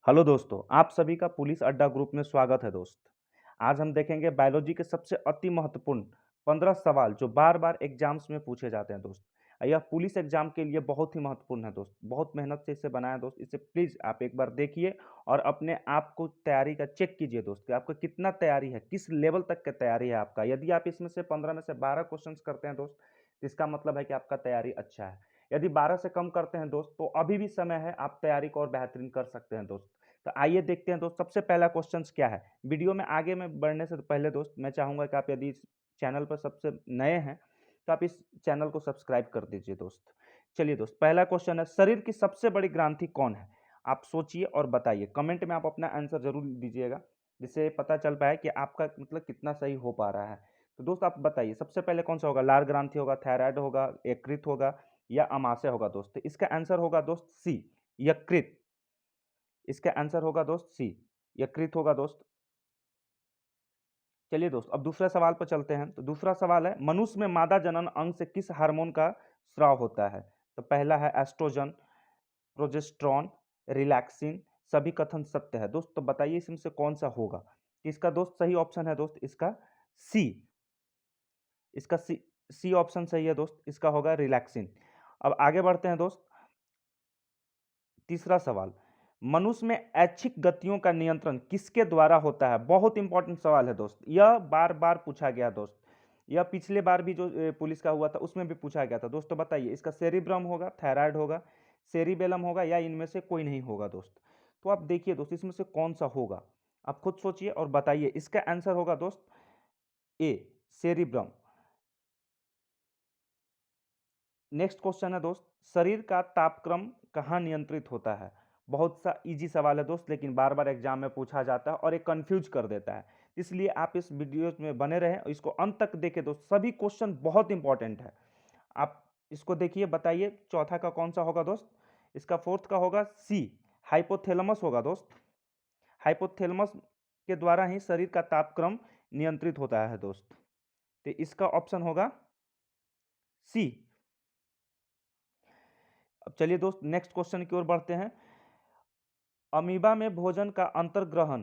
Hello दोस्तों, आप सभी का पुलिस अड्डा ग्रुप में स्वागत है दोस्त। आज हम देखेंगे बायोलॉजी के सबसे अति महत्वपूर्ण 15 सवाल जो बार-बार एग्जाम्स में पूछे जाते हैं दोस्त। यह पुलिस एग्जाम के लिए बहुत ही महत्वपूर्ण है दोस्त। बहुत मेहनत से इसे बनाया दोस्त। इसे प्लीज़ आप एक बार देखिए और अपने आप को तैयारी का चेक कीजिए दोस्त कि आपका कितना तैयारी है, किस लेवल तक का तैयारी है आपका। यदि आप इसमें से 15 में से 12 क्वेश्चंस करते हैं दोस्त, तो इसका मतलब है कि आपका तैयारी अच्छा है। यदि 12 से कम करते हैं दोस्त, तो अभी भी समय है, आप तैयारी को और बेहतरीन कर सकते हैं दोस्त। तो आइए देखते हैं दोस्त सबसे पहला क्वेश्चंस क्या है। वीडियो में आगे में बढ़ने से पहले दोस्त मैं चाहूँगा कि आप यदि इस चैनल पर सबसे नए हैं, तो आप इस चैनल को सब्सक्राइब कर दीजिए दोस्त। चलिए दोस्त पहला क्वेश्चन है, शरीर की सबसे बड़ी ग्रंथि कौन है? आप सोचिए और बताइए। कमेंट में आप अपना आंसर ज़रूर दीजिएगा, जिससे पता चल पाए कि आपका मतलब कितना सही हो पा रहा है। तो दोस्त आप बताइए सबसे पहले कौन-सा होगा? लार ग्रंथि होगा, थायराइड होगा, यकृत होगा या अमाशय होगा दोस्त? तो इसका आंसर होगा दोस्त सी, यकृत। इसका आंसर होगा दोस्त सी, यकृत होगा दोस्त। चलिए दोस्त अब दूसरे सवाल पर चलते हैं। तो दूसरा सवाल है, मनुष्य में मादा जनन अंग से किस हार्मोन का स्राव होता है? तो पहला है एस्ट्रोजन, प्रोजेस्टेरॉन, रिलैक्सिन, सभी कथन सत्य है दोस्त। तो बताइए इसमें से कौन सा होगा? इसका दोस्त सही ऑप्शन है दोस्त इसका सी। इसका सी, सी ऑप्शन सही है दोस्त। इसका होगा रिलैक्सिन। अब आगे बढ़ते हैं दोस्त। तीसरा सवाल, मनुष्य में ऐच्छिक गतियों का नियंत्रण किसके द्वारा होता है? बहुत इंपॉर्टेंट सवाल है दोस्त। यह बार बार पूछा गया दोस्त। यह पिछले बार भी जो पुलिस का हुआ था उसमें भी पूछा गया था दोस्तों। बताइए इसका सेरिब्रम होगा, थायराइड होगा, सेरिबेलम होगा या इनमें से कोई नहीं होगा दोस्त। तो आप देखिए दोस्त इसमें से कौन सा होगा, आप खुद सोचिए और बताइए। इसका आंसर होगा दोस्त ए, सेरिब्रम। नेक्स्ट क्वेश्चन है दोस्त, शरीर का तापक्रम कहाँ नियंत्रित होता है? बहुत सा इजी सवाल है दोस्त, लेकिन बार बार एग्जाम में पूछा जाता है और ये कंफ्यूज कर देता है। इसलिए आप इस वीडियो में बने रहें और इसको अंत तक देखें दोस्त। सभी क्वेश्चन बहुत इंपॉर्टेंट है। आप इसको देखिए, बताइए चौथा का कौन सा होगा दोस्त? इसका फोर्थ का होगा सी, हाइपोथैलेमस होगा दोस्त। हाइपोथैलेमस के द्वारा ही शरीर का तापक्रम नियंत्रित होता है दोस्त। तो इसका ऑप्शन होगा सी। अब चलिए दोस्त नेक्स्ट क्वेश्चन की ओर बढ़ते हैं। अमीबा में भोजन का अंतर्ग्रहण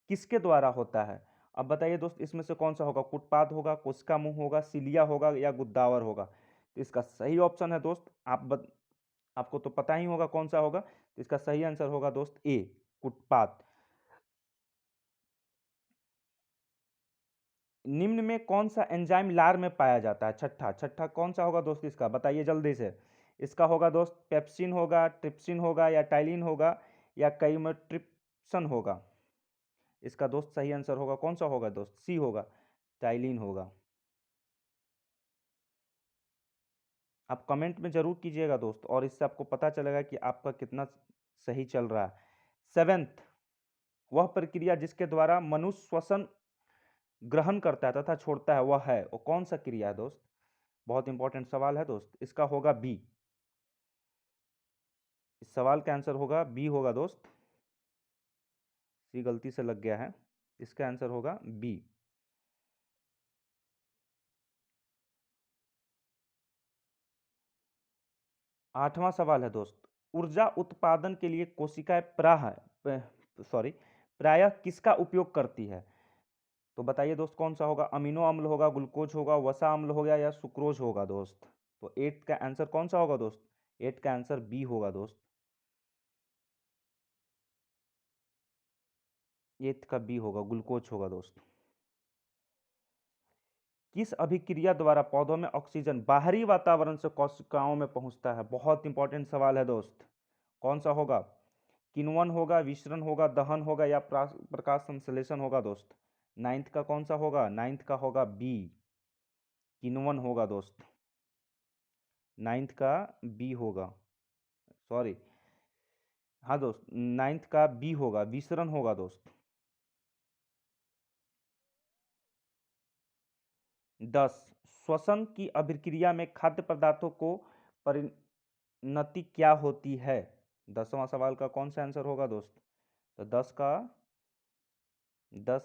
किसके द्वारा होता है? अब बताइए दोस्त इसमें से कौन सा होगा? कुटपाद होगा, कोशिका मुंह होगा, सिलिया होगा या गुद्दावर होगा? तो इसका सही ऑप्शन है दोस्त, आपको तो पता ही होगा कौन सा होगा। तो इसका सही आंसर होगा दोस्त ए, कुटपाद। निम्न में कौन सा एंजाइम लार में पाया जाता है? छठा छठा कौन सा होगा दोस्त इसका? बताइए जल्दी से। इसका होगा दोस्त पेप्सिन होगा, ट्रिप्सिन होगा या टाइलिन होगा या कैइमोट्रिप्सन होगा? इसका दोस्त सही आंसर होगा कौन सा होगा दोस्त? सी होगा, टाइलिन होगा। आप कमेंट में जरूर कीजिएगा दोस्त, और इससे आपको पता चलेगा कि आपका कितना सही चल रहा है। सेवेंथ, वह प्रक्रिया जिसके द्वारा मनुष्य श्वसन ग्रहण करता है तथा छोड़ता है वह है, वो कौन सा क्रिया है दोस्त? बहुत इंपॉर्टेंट सवाल है दोस्त। इसका होगा बी। इस सवाल का आंसर होगा बी होगा दोस्त। सी गलती से लग गया है। इसका आंसर होगा बी। आठवां सवाल है दोस्त, ऊर्जा उत्पादन के लिए कोशिकाएं प्रायः किसका उपयोग करती है? तो बताइए दोस्त कौन सा होगा? अमीनो अम्ल होगा, ग्लूकोज होगा, वसा अम्ल होगा या सुक्रोज होगा दोस्त? तो एट का आंसर कौन सा होगा दोस्त? एट का आंसर बी होगा दोस्त। एट का बी होगा, ग्लूकोज होगा दोस्त। किस अभिक्रिया द्वारा पौधों में ऑक्सीजन बाहरी वातावरण से कोशिकाओं में पहुंचता है? बहुत इंपॉर्टेंट सवाल है दोस्त। कौन सा होगा? किण्वन होगा, विसरण होगा, दहन होगा या प्रकाश संश्लेषण होगा दोस्त? नाइन्थ का कौन सा होगा? नाइन्थ का होगा बी, किण्वन होगा दोस्त। नाइन्थ का बी होगा, सॉरी, हाँ दोस्त, नाइन्थ का बी होगा, विसरण होगा दोस्त। 10, श्वसन की अभिक्रिया में खाद्य पदार्थों को परिणति क्या होती है? 10वां सवाल का कौन सा आंसर होगा दोस्त? तो 10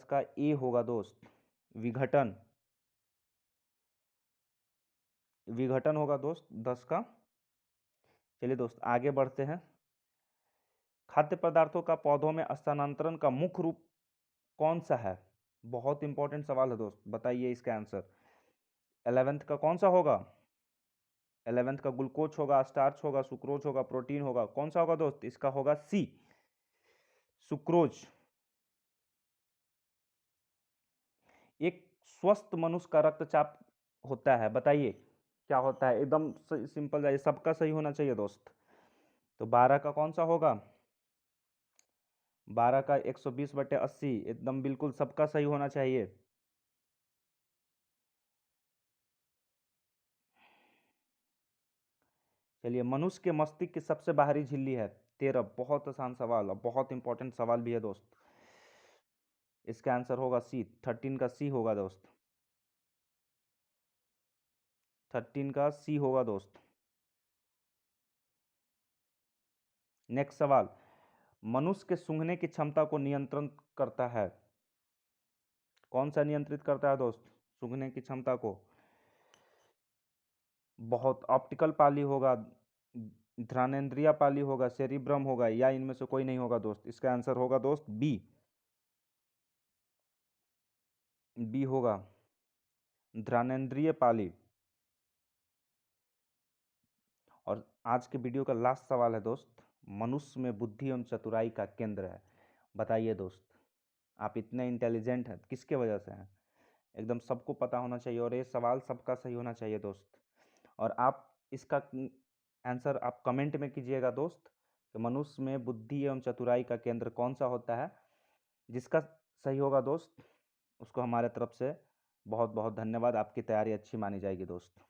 का ए होगा दोस्त, विघटन। विघटन होगा दोस्त 10 का। चलिए दोस्त आगे बढ़ते हैं। खाद्य पदार्थों का पौधों में स्थानांतरण का मुख्य रूप कौन सा है? बहुत इंपॉर्टेंट सवाल है दोस्त, बताइए इसका आंसर। 11th का कौन सा होगा? 11th का ग्लूकोज होगा, स्टार्च होगा, सुक्रोज होगा, प्रोटीन होगा, कौन सा होगा दोस्त? इसका होगा सी, सुक्रोज। एक स्वस्थ मनुष्य का रक्तचाप होता है, बताइए क्या होता है? एकदम सिंपल है, सबका सही होना चाहिए दोस्त। तो 12 का कौन सा होगा? 12 का 120/80, एकदम बिल्कुल सबका सही होना चाहिए। चलिए, मनुष्य के मस्तिष्क की सबसे बाहरी झिल्ली है? 13। बहुत आसान सवाल और बहुत इंपॉर्टेंट सवाल भी है दोस्त। इसका आंसर होगा सी, 13 का सी होगा दोस्त। 13 का सी होगा दोस्त। नेक्स्ट सवाल, मनुष्य के सूंघने की क्षमता को नियंत्रण करता है? कौन सा नियंत्रित करता है दोस्त सूंघने की क्षमता को? बहुत ऑप्टिकल पाली होगा, घ्राणेंद्रिय पाली होगा, सेरिब्रम होगा, या इनमें से कोई नहीं होगा दोस्त? इसका आंसर होगा दोस्त बी, बी होगा, घ्राणेंद्रिय पाली। और आज के वीडियो का लास्ट सवाल है दोस्त, मनुष्य में बुद्धि एवं चतुराई का केंद्र है, बताइए दोस्त। आप इतने इंटेलिजेंट हैं, किसके वजह से हैं? एकदम सबको पता होना चाहिए और ये सवाल सबका सही होना चाहिए दोस्त। और आप इसका आंसर आप कमेंट में कीजिएगा दोस्त कि मनुष्य में बुद्धि एवं चतुराई का केंद्र कौन सा होता है। जिसका सही होगा दोस्त, उसको हमारे तरफ से बहुत बहुत धन्यवाद। आपकी तैयारी अच्छी मानी जाएगी दोस्त।